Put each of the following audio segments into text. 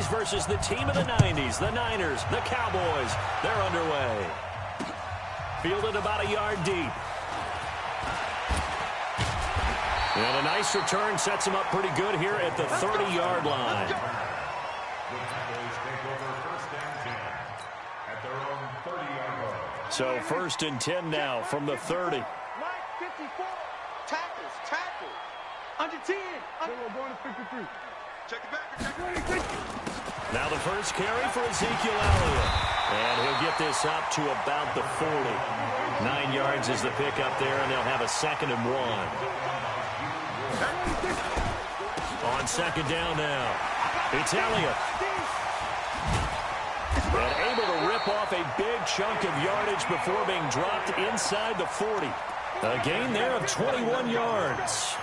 80s versus the team of the 90s, the Niners, the Cowboys. They're underway. Fielded about a yard deep. And a nice return sets him up pretty good here at the 30-yard line. The Cowboys take over first and 10 at their own 30-yard line. So first and 10 now from the 30. Mike, 54. Tackles. Under 10. We're going to 53. Check it back. Now the first carry for Ezekiel Elliott. And he'll get this up to about the 40. 9 yards is the pickup there, and they'll have a 2nd and 1. On 2nd down now, it's Elliott. And able to rip off a big chunk of yardage before being dropped inside the 40. A gain there of 21 yards.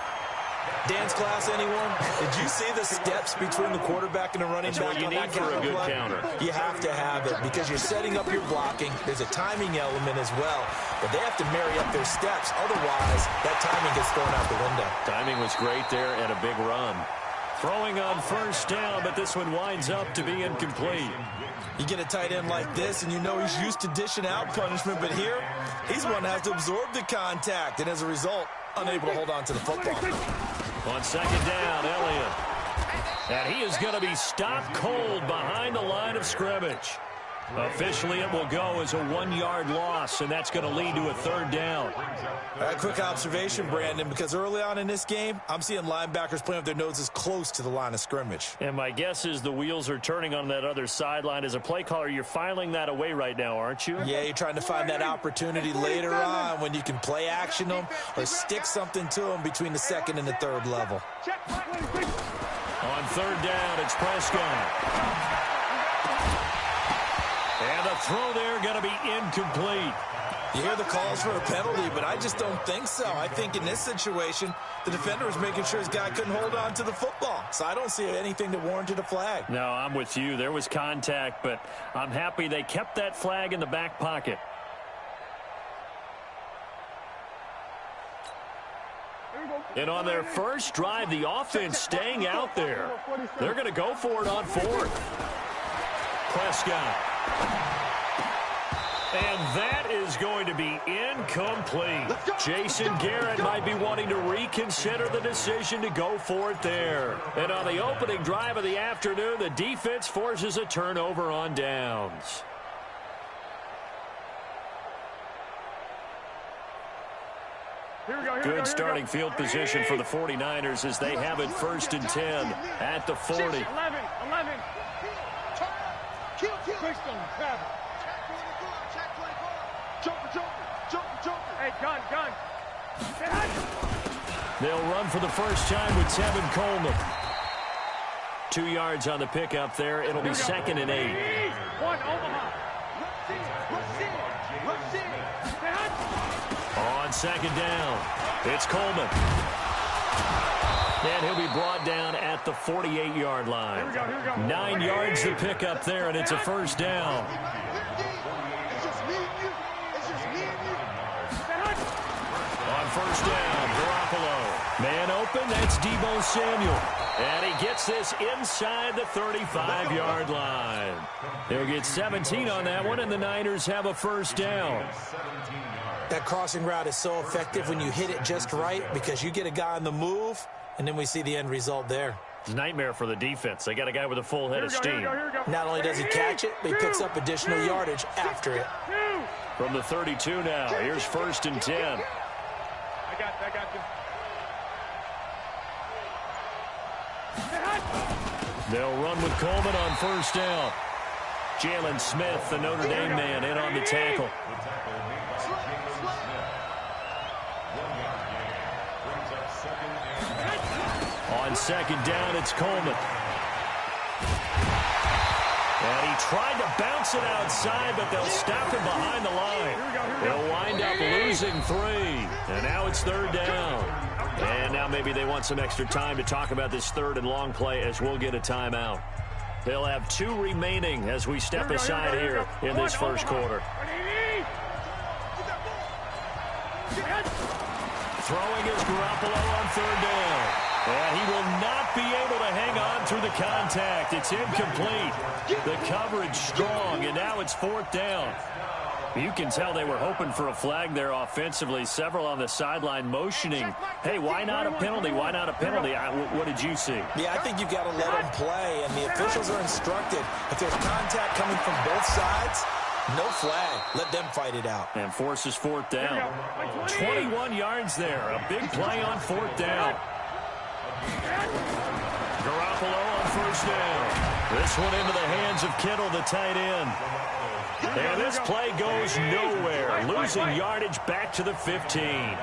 Dance class, anyone? Did you see the steps between the quarterback and the running back? That's what you need for a good counter. You have to have it because you're setting up your blocking. There's a timing element as well, but they have to marry up their steps. Otherwise, that timing gets thrown out the window. Timing was great there and a big run. Throwing on first down, but this one winds up to be incomplete. You get a tight end like this, and you know he's used to dishing out punishment, but here, he's one that has to absorb the contact, and as a result, unable to hold on to the football. On 2nd down, Elliott. And he is going to be stopped cold behind the line of scrimmage. Officially, it will go as a 1-yard loss, and that's going to lead to a 3rd down. A quick observation, Brandon, because early on in this game, I'm seeing linebackers playing with their noses close to the line of scrimmage. And my guess is the wheels are turning on that other sideline. As a play caller, you're filing that away right now, aren't you? Yeah, you're trying to find that opportunity later on when you can play action them or stick something to them between the 2nd and the 3rd level. On 3rd down, it's Prescott. And the throw there going to be incomplete. You hear the calls for a penalty, but I just don't think so. I think in this situation, the defender was making sure his guy couldn't hold on to the football. So I don't see anything that warranted a flag. No, I'm with you. There was contact, but I'm happy they kept that flag in the back pocket. And on their first drive, the offense staying out there. They're going to go for it on 4th. Prescott. And that is going to be incomplete. Jason Garrett might be wanting to reconsider the decision to go for it there. And on the opening drive of the afternoon, the defense forces a turnover on downs. Good starting field position for the 49ers as they have it 1st and 10 at the 40. 11. Hey, gun. They'll run for the first time with Tevin Coleman. 2 yards on the pickup there. It'll be 2nd and 8. One, Omaha. On 2nd down, it's Coleman. And he'll be brought down at the 48-yard line. Here we go. 9 yards to pick up there, and it's a 1st down. On 1st down, Garoppolo. Man open, that's Deebo Samuel. And he gets this inside the 35-yard line. They'll get 17 on that one, and the Niners have a 1st down. That crossing route is so effective when you hit it just right because you get a guy on the move, and then we see the end result there. It's a nightmare for the defense. They got a guy with a full head of steam. Not only does he catch it, but he picks up additional yardage after it. From the 32 now, here's 1st and 10. I got you. They'll run with Coleman on 1st down. Jalen Smith, the Notre Dame man, in on the tackle. On 2nd down, it's Coleman. And he tried to bounce it outside, but they'll stop him behind the line. They'll wind up losing 3. And now it's 3rd down. And now maybe they want some extra time to talk about this 3rd and long play as we'll get a timeout. They'll have 2 remaining as we step aside here in this first quarter. Throwing is Garoppolo on 3rd down. And he will not be able to hang on through the contact. It's incomplete. The coverage strong, and now it's 4th down. You can tell they were hoping for a flag there offensively. Several on the sideline motioning, hey, why not a penalty? Why not a penalty? What did you see? Yeah, I think you've got to let them play, and the officials are instructed. If there's contact coming from both sides, no flag. Let them fight it out. And forces 4th down. 21 yards there. A big play on 4th down. Garoppolo on 1st down. This one into the hands of Kittle, the tight end. And this play goes nowhere. Losing yardage back to the 15.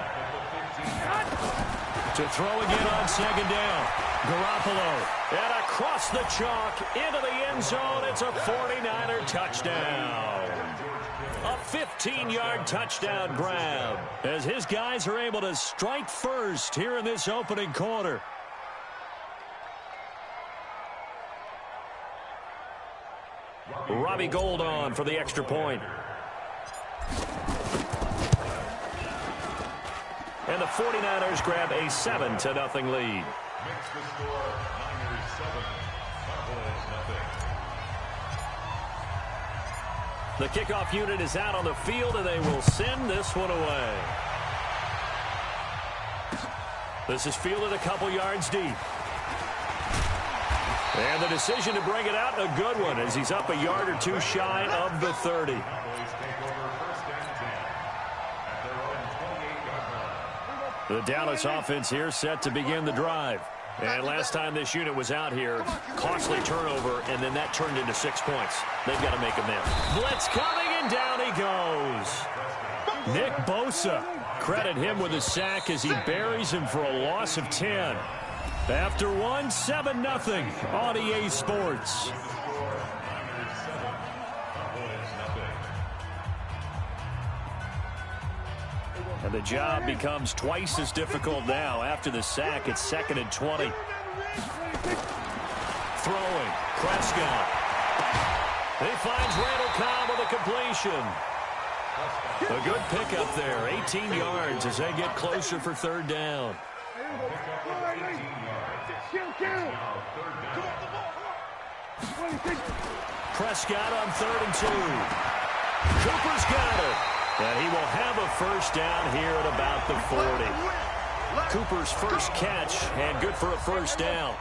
To throw again on 2nd down. Garoppolo. And across the chalk into the end zone. It's a 49er touchdown. A 15-yard touchdown grab. As his guys are able to strike first here in this opening quarter. Robbie Gould on for the extra point. And the 49ers grab a 7-0 lead. Makes the score Niners 7, Cowboys nothing. The kickoff unit is out on the field, and they will send this one away. This is fielded a couple yards deep. And the decision to bring it out, a good one, as he's up a yard or two shy of the 30. Cowboys take over 1st and 10 at their own 28-yard line. The Dallas offense here set to begin the drive. And last time this unit was out here, costly turnover, and then that turned into 6 points. They've got to make amends. Blitz coming, and down he goes. Nick Bosa, credit him with a sack as he buries him for a loss of 10. After one, 7-0 on EA Sports. And the job becomes twice as difficult now. After the sack, it's 2nd and 20. Throwing, Prescott. He finds Randall Cobb with a completion. A good pickup there, 18 yards as they get closer for 3rd down. Prescott on 3rd and 2. Cooper's got it. And he will have a 1st down here at about the 40. Cooper's first catch, and good for a 1st down.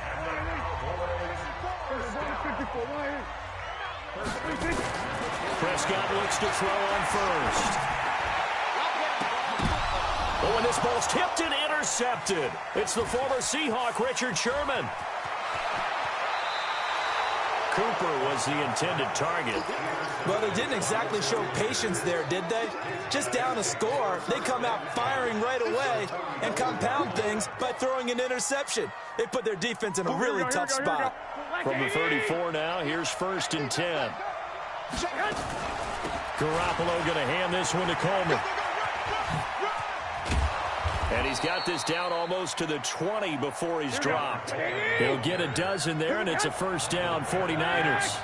Prescott looks to throw on 1st. Oh, and this ball's tipped and intercepted. It's the former Seahawk, Richard Sherman. Cooper was the intended target. Well, they didn't exactly show patience there, did they? Just down a score, they come out firing right away and compound things by throwing an interception. They put their defense in a really tough spot. From the 34 now, here's 1st and 10. Garoppolo going to hand this one to Coleman. And he's got this down almost to the 20 before he's dropped. He'll get a dozen there, and it's a 1st down, 49ers.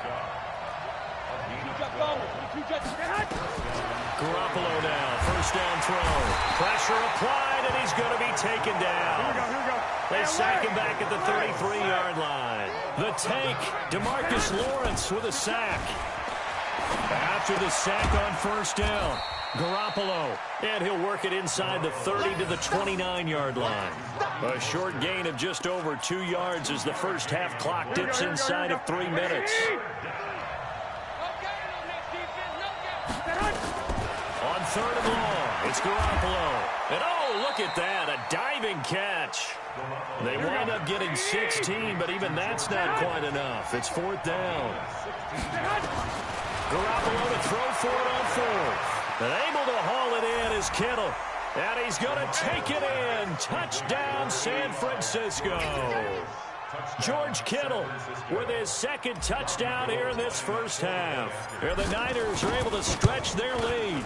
Garoppolo now, 1st down throw. Pressure applied, and he's going to be taken down. They sack him back at the 33-yard line. The tank, DeMarcus Lawrence with a sack. After the sack on 1st down, Garoppolo, and he'll work it inside the 30 to the 29-yard line. A short gain of just over 2 yards as the first half clock dips inside of 3 minutes. On 3rd and long, it's Garoppolo. And oh, look at that, a diving catch. They wind up getting 16, but even that's not quite enough. It's 4th down. Garoppolo to throw for it on 4th. And able to haul it in is Kittle. And he's going to take it in. Touchdown, San Francisco. George Kittle with his 2nd touchdown here in this first half. And the Niners are able to stretch their lead.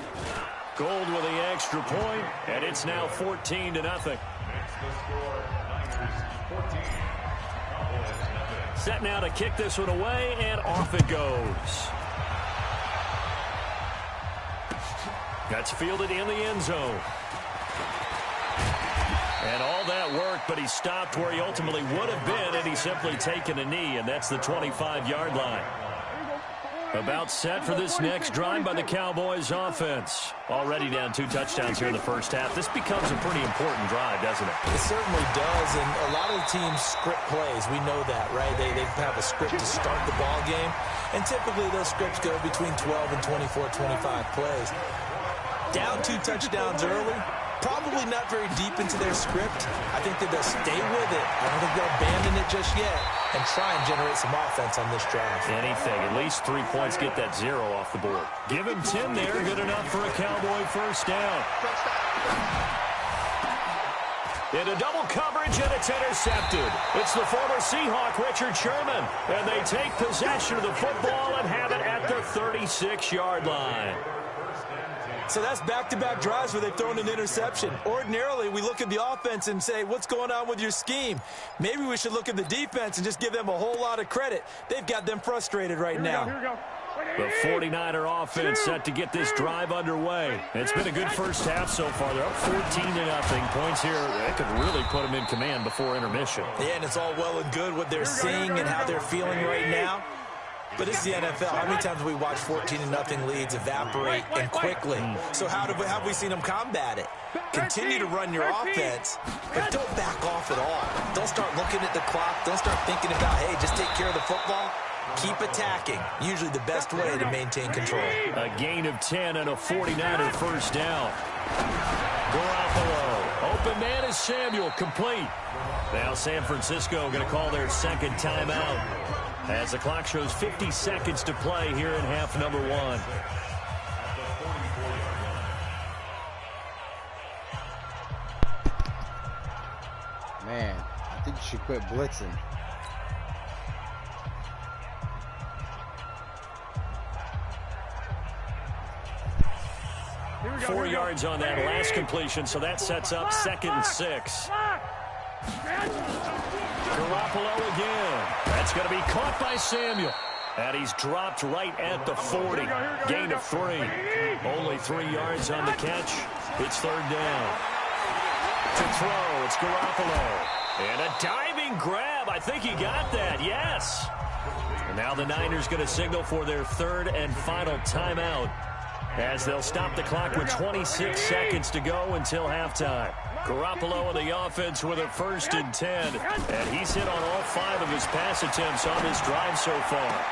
Gould with the extra point, and it's now 14-0. Set now to kick this one away, and off it goes. That's fielded in the end zone. And all that work, but he stopped where he ultimately would have been, and he's simply taken a knee, and that's the 25-yard line. About set for this next drive by the Cowboys offense. Already down 2 touchdowns here in the first half. This becomes a pretty important drive, doesn't it? It certainly does, and a lot of the teams script plays. We know that, right? They have a script to start the ball game, and typically those scripts go between 12 and 24, 25 plays. Down 2 touchdowns early, probably not very deep into their script. I think that they'll stay with it. I don't think they'll abandon it just yet and try and generate some offense on this drive. Anything. At least 3 points, get that 0 off the board. Give him 10 there. Good enough for a Cowboy first down. Into double coverage, and it's intercepted. It's the former Seahawk, Richard Sherman. And they take possession of the football and have it at the 36-yard line. So that's back-to-back drives where they've thrown an interception. Ordinarily, we look at the offense and say, what's going on with your scheme? Maybe we should look at the defense and just give them a whole lot of credit. They've got them frustrated right now. The 49er offense set to get this drive underway. It's been a good first half so far. They're up 14-0. Points here, that could really put them in command before intermission. Yeah, and it's all well and good what they're seeing and how they're feeling right now. But it's the NFL. How many times have we watched 14-0 leads evaporate and quickly? So how have we seen them combat it? Continue to run your offense, but don't back off at all. Don't start looking at the clock. Don't start thinking about, hey, just take care of the football. Keep attacking. Usually the best way to maintain control. A gain of 10 and a 49er first down. Garoppolo. Open man is Samuel. Complete. Now San Francisco going to call their second timeout, as the clock shows 50 seconds to play here in half number 1. Man, I think you should quit blitzing. Here we go, 4 yards on that last completion, so that sets up 2nd and 6. Garoppolo again. That's going to be caught by Samuel. And he's dropped right at the 40. Gain of 3. Only 3 yards on the catch. It's 3rd down. To throw, it's Garoppolo. And a diving grab. I think he got that, yes. And now the Niners going to signal for their 3rd and final timeout, as they'll stop the clock with 26 seconds to go until halftime. Garoppolo in the offense with a 1st and 10. And he's hit on all 5 of his pass attempts on this drive so far.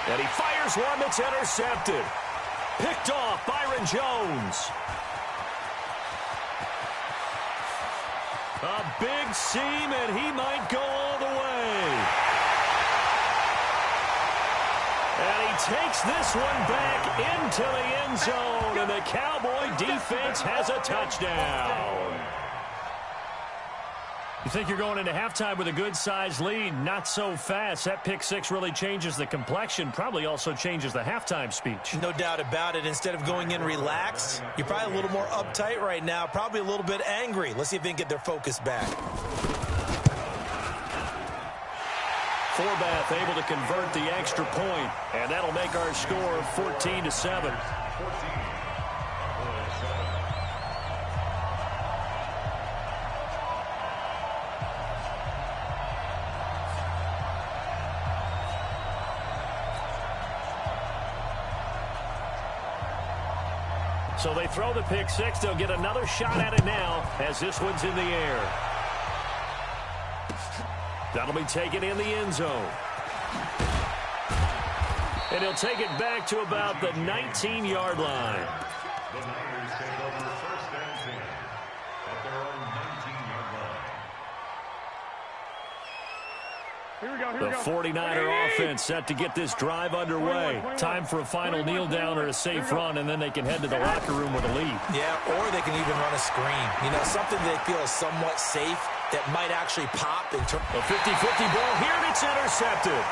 And he fires one that's intercepted. Picked off Byron Jones. A big seam, and he might go all the way. And he takes this one back into the end zone, and the Cowboy defense has a touchdown. You think you're going into halftime with a good-sized lead? Not so fast. That pick 6 really changes the complexion, probably also changes the halftime speech. No doubt about it. Instead of going in relaxed, you're probably a little more uptight right now, probably a little bit angry. Let's see if they can get their focus back. Forbath able to convert the extra point, and that'll make our score 14-7. So they throw the pick 6. They'll get another shot at it now, as this one's in the air. That'll be taken in the end zone. And he'll take it back to about the 19-yard line. The Niners take over 1st and 10 at their own 19-yard line. The 49er offense set to get this drive underway. Time for a final kneel down or a safe run, and then they can head to the locker room with a lead. Yeah, or they can even run a screen. You know, something they feel is somewhat safe that might actually pop. A 50-50 ball here, and it's intercepted.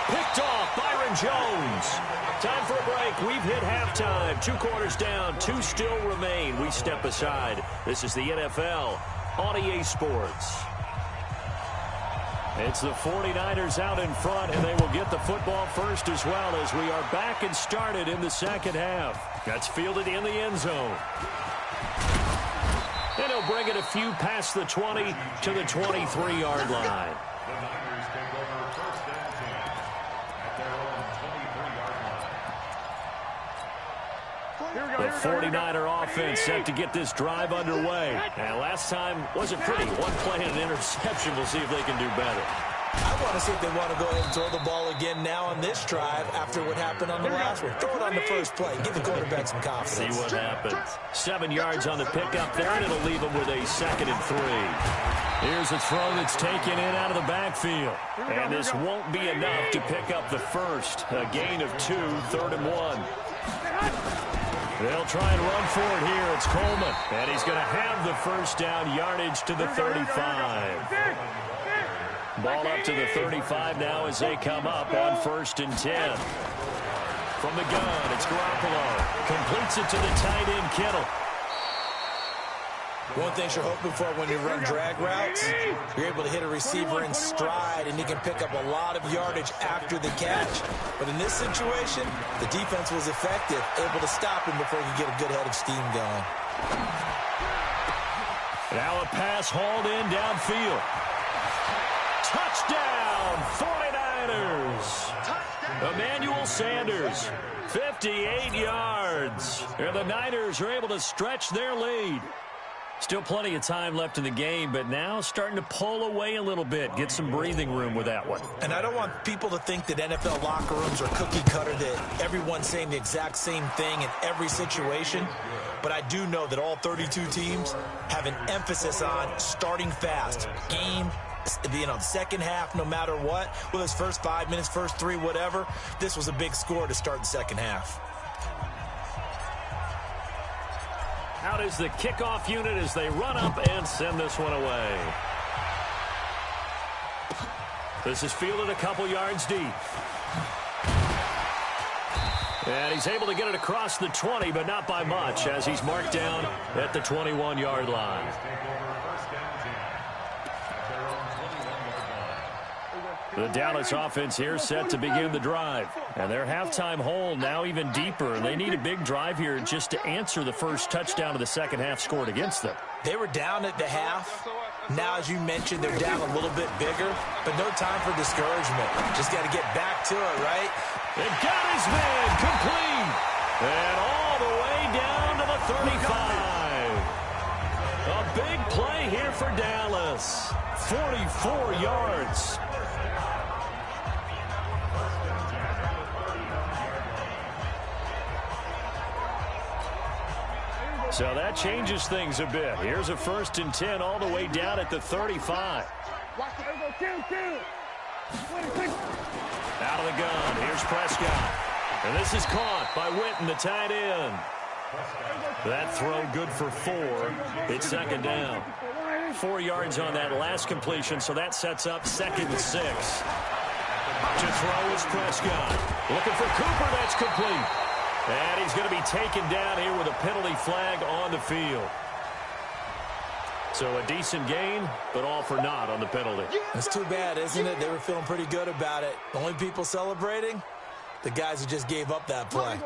Picked off Byron Jones. Time for a break. We've hit halftime. 2 quarters down, 2 still remain. We step aside. This is the NFL on EA Sports. It's the 49ers out in front, and they will get the football first as well, as we are back and started in the second half. That's fielded in the end zone. And and he'll bring it a few past the 20 to the 23-yard line. The Niners take over first and 10 at their own 23-yard line. The 49er offense set to get this drive underway. And last time wasn't pretty. One play and an interception. We'll see if they can do better. I want to see if they want to go ahead and throw the ball again now on this drive after what happened on the last one. Throw it on the first play. Give the quarterback some confidence. See what happens. 7 yards on the pickup there, and it'll leave them with a 2nd and 3. Here's a throw that's taken in out of the backfield. And this won't be enough to pick up the first. A gain of 2, 3rd and 1. They'll try and run for it here. It's Coleman. And he's going to have the first down yardage to the 35. Ball up to the 35 now as they come up on 1st and 10. From the gun, it's Garoppolo. Completes it to the tight end, Kittle. One thing you're hoping for when you run drag routes, you're able to hit a receiver in stride, and he can pick up a lot of yardage after the catch. But in this situation, the defense was effective, able to stop him before he could get a good head of steam going. Now a pass hauled in downfield. Touchdown, 49ers. Emmanuel Sanders, 58 yards. And the Niners are able to stretch their lead. Still plenty of time left in the game, but now starting to pull away a little bit. Get some breathing room with that one. And I don't want people to think that NFL locker rooms are cookie cutter, that everyone's saying the exact same thing in every situation. But I do know that all 32 teams have an emphasis on starting fast. The second half, no matter what, whether it's first 5 minutes, first 3, whatever, this was a big score to start the second half. Out is the kickoff unit as they run up and send this one away. This is fielded a couple yards deep. And he's able to get it across the 20, but not by much, as he's marked down at the 21-yard line. The Dallas offense here set to begin the drive. And their halftime hole now even deeper. And they need a big drive here just to answer the first touchdown of the second half scored against them. They were down at the half. Now, as you mentioned, they're down a little bit bigger. But no time for discouragement. Just got to get back to it, right? It got his man complete. And all the way down to the 35. A big play here for Dallas. 44 yards. So that changes things a bit. Here's a 1st and 10 all the way down at the 35. Out of the gun. Here's Prescott. And this is caught by Witten, the tight end. That throw good for 4. It's 2nd down. 4 yards on that last completion, so that sets up 2nd and 6. To throw is Prescott. Looking for Cooper. That's complete. And he's going to be taken down here with a penalty flag on the field. So a decent gain, but all for naught on the penalty. That's too bad, isn't it? They were feeling pretty good about it. The only people celebrating, the guys who just gave up that play.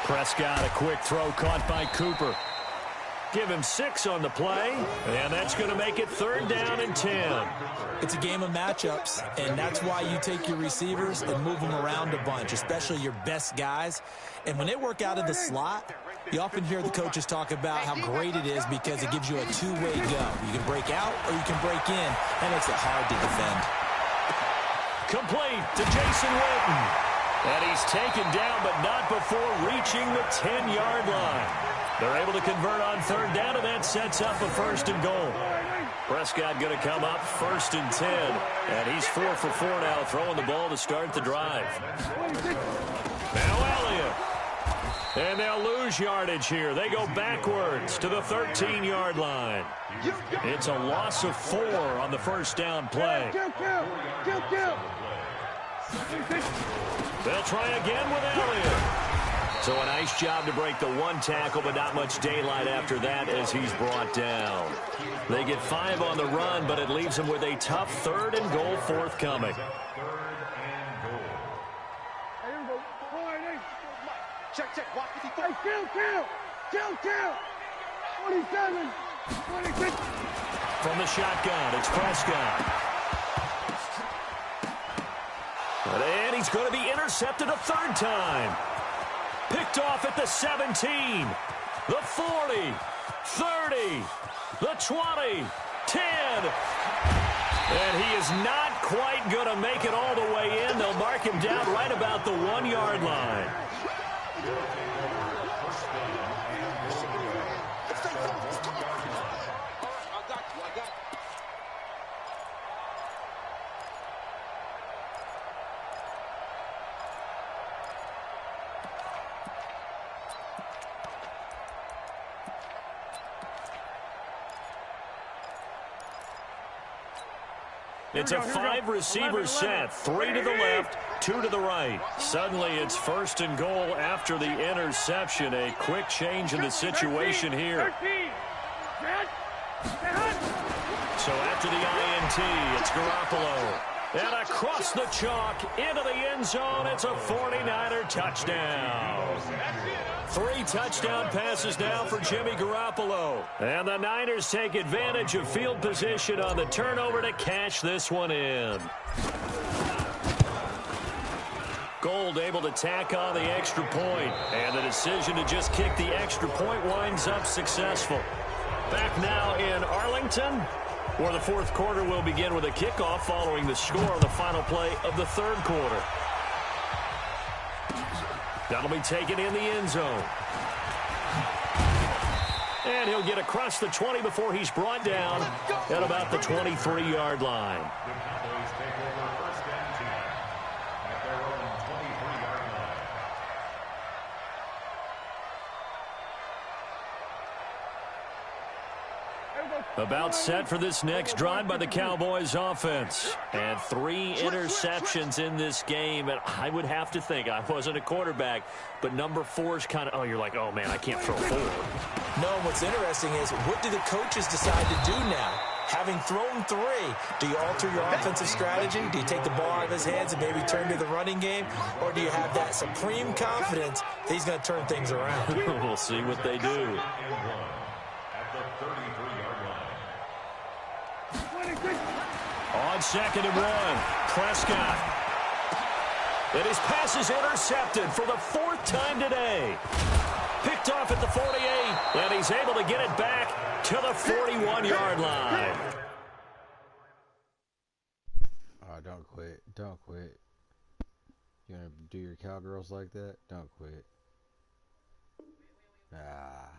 Prescott, a quick throw caught by Cooper. Give him 6 on the play, and that's going to make it 3rd down and 10. It's a game of matchups, and that's why you take your receivers and move them around a bunch, especially your best guys. And when they work out of the slot, you often hear the coaches talk about how great it is because it gives you a two-way go. You can break out or you can break in. That makes it hard to defend. Complete to Jason Witten. And he's taken down, but not before reaching the 10-yard line. They're able to convert on 3rd down, and that sets up a 1st and goal. Prescott going to come up 1st and 10. And he's 4 for 4 now, throwing the ball to start the drive. Now Elliott. And they'll lose yardage here. They go backwards to the 13-yard line. It's a loss of 4 on the 1st down play. They'll try again with Elliott. So a nice job to break the 1 tackle, but not much daylight after that as he's brought down. They get 5 on the run, but it leaves them with a tough 3rd and goal forthcoming. Check, check. Watch 54. Hey, kill. 27, 26. From the shotgun, it's Prescott. And he's going to be intercepted a third time. Picked off at the 17, the 40, 30, the 20, 10. And he is not quite going to make it all the way in. They'll mark him down right about the 1 yard line. It's a 5-receiver set, 3 to the left, 2 to the right. Suddenly it's 1st and goal after the interception. A quick change in the situation here. So after the INT, it's Garoppolo. And across the chalk, into the end zone, it's a 49er touchdown. 3 touchdown passes now for Jimmy Garoppolo. And the Niners take advantage of field position on the turnover to cash this one in. Gold able to tack on the extra point. And the decision to just kick the extra point winds up successful. Back now in Arlington, where the 4th quarter will begin with a kickoff following the score on the final play of the 3rd quarter. That'll be taken in the end zone. And he'll get across the 20 before he's brought down at about the 23-yard line. About set for this next drive by the Cowboys offense. And 3 interceptions in this game. And I would have to think, I wasn't a quarterback, but number 4's kind of, you're like, oh, man, I can't throw 4. No, what's interesting is, what do the coaches decide to do now? Having thrown 3, do you alter your offensive strategy? Do you take the ball out of his hands and maybe turn to the running game? Or do you have that supreme confidence that he's going to turn things around? We'll see what they do. On 2nd and 1, Prescott. And his pass is intercepted for the 4th time today. Picked off at the 48, and he's able to get it back to the 41-yard line. Oh, don't quit. Don't quit. You gonna do your cowgirls like that? Don't quit. Ah.